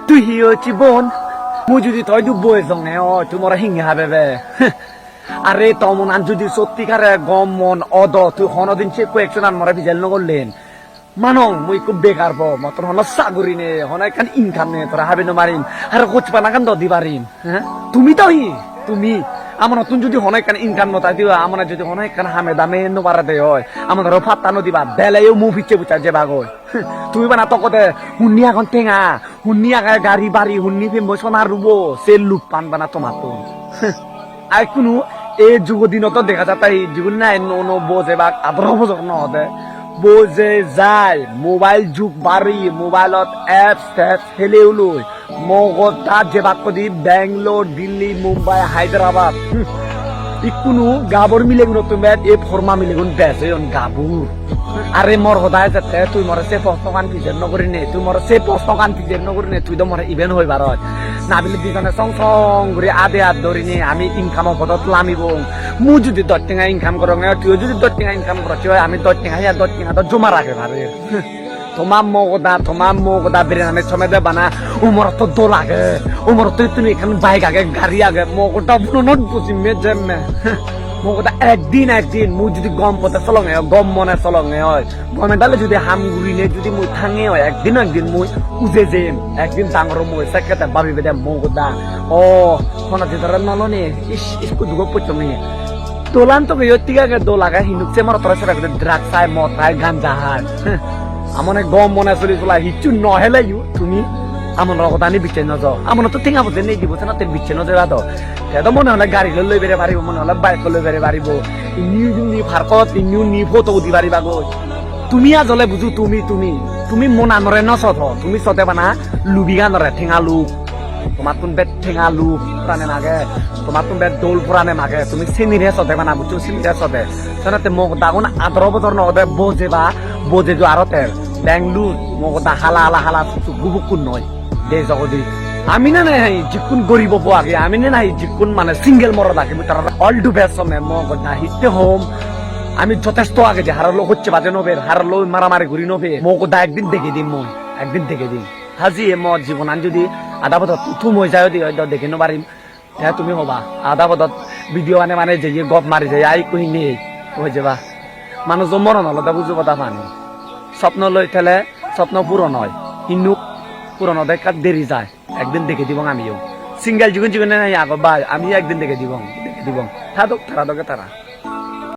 তুই হচ্ছি বোন মুই যদি তই দু বই জনে ও তোমার হিঙ্গে হবে বে আরে তমন আন যদি সত্যিকারে গম মন অদ তুই হনদিন সে কয়েকজন আন মরা বিজাল নগরলেন মানং মুই খুব বেকার ব মতন হন সাগরি নে হন এখান ইনকাম নে তোরা হাবে ন মারিম আর কোচ পানা কান দি পারিম হ্যাঁ তুমি তো তুমি আমার নতুন যদি হন এখান ইনকাম নতা দিও আমার যদি হন এখান হামে দামে ন বাড়া দে হয় আমাদের ফাত্তা ন দিবা বেলায়ও মুভ ইচ্ছে বুঝা যে বাগ হয় তুমি বানা তো কতে হুন্নি এখন টেঙা হুন্নি আগা গাড়ি বাড়ি হুন্নি ফেম সোনা রুবো সে লুপ পান বানা তোমার তো আর কোনো এই যুগ দিন তো দেখা যাতা যুগ নাই ন বোঝে বা আদর বোঝক নহতে বোঝে যায় মোবাইল যুগ বাড়ি মোবাইলত এপস টেপস হেলেও লই মগতা যে বাক্য দি বেঙ্গলোর দিল্লি মুম্বাই হায়দ্রাবাদ ইকুনো গাবর মিলে গুণ তুমি এ ফর্মা মিলে গুণ বেসে গাবুর আরে মর হদায় যাতে তুই মরে সে প্রশ্ন কান ফিজের নগরী নে তুই মরে সে প্রশ্ন কান ফিজের নগরী নে তুই তো মরে ইভেন্ট হই বারত না বিলে দিজনে সং সং করে আদে আদ ধরি নে আমি ইনকাম পদত লামিব মু যদি 10 টাকা ইনকাম করো তুই যদি 10 টাকা ইনকাম করছ আমি 10 টাকা ইয়া 10 টাকা তো জমা রাখে ভাবে তোমার মগদা বেরেনামে সময় দে বানা উমর তো দো লাগে উমর তো তুমি এখানে বাইক আগে গাড়ি আগে মগটা বুনট বুঝি মে জেমে মগটা একদিন মু যদি গম পথে চলঙে গম মনে চলঙে হয় গমেন্টালে যদি হামগুড়ি নে যদি মুই থাঙে হয় একদিন মুই উজে যেম একদিন ডাঙর মুই সেকেতে ভাবিবে দে মগদা ও কোনা যেতারে নলনে ইসকু দুগো পচমি দোলান তো গয়তিগা দোলাগা হিনুকছে মর তরে সেরা ড্রাগ খায় মদ খায় গাঞ্জা খায় আমনে গম মনে চলি চলা হিচু নহলে তুমি আমার রকদানি বিচ্ছে ন যাও আমার তো ঠেঙা বসে নেই দিব না তেল বিচ্ছে ন যাবা তো তো মনে হলে গাড়ি লই বেড়ে পারিব মনে হলে বাইক লই বেড়ে পারিব নিউ ফারকত নিউ নি ফটো দি পারিবা গো তুমি আজলে বুঝু তুমি মনা নরে ন সথ তুমি সতে বানা লুবিগা নরে ঠেঙা লুক তোমার তুমি বেদ ঠেঙা লুক পুরানে মাগে তোমার তুমি বেদ দোল পুরানে মাগে তুমি সিনিরে সতে বানা বুঝছো সিনিরে সতে সনাতে মোক দাগুন 18 বছর নদে বোঝে যে আরতে বেঙ্গলুর মগদা হালা গুবুকুন নয় দে জগদি আমি না নাই জিকুন গরিব আগে আমি না নাই জিকুন মানে সিঙ্গেল মর রাখি তারা অল টু বেস্ট মে মগদা হিতে হোম আমি যথেষ্ট আগে যে হারালো হচ্ছে বাজে নবে হারালো মারামারি ঘুরি নবে মগদা একদিন দেখে দিম মই একদিন দেখে দিম হাজি মত জীবন আন যদি আধা পথ তুম হয়ে যায় দেখে নো পারিম হ্যাঁ তুমি হবা আধা পথত ভিডিও মানে যে গপ মারি যায় আই কহি নেই হয়ে যাবা মানুষ মরণ হলো তা বুঝবো তা পানি স্বপ্ন লই থেলে স্বপ্ন পূরণ হয় কিন্তু পূরণ দেখা দেরি যায় একদিন দেখে দিব আমিও সিঙ্গেল জীবনে নাই আগো ভাই আমি একদিন দেখে দিব তারা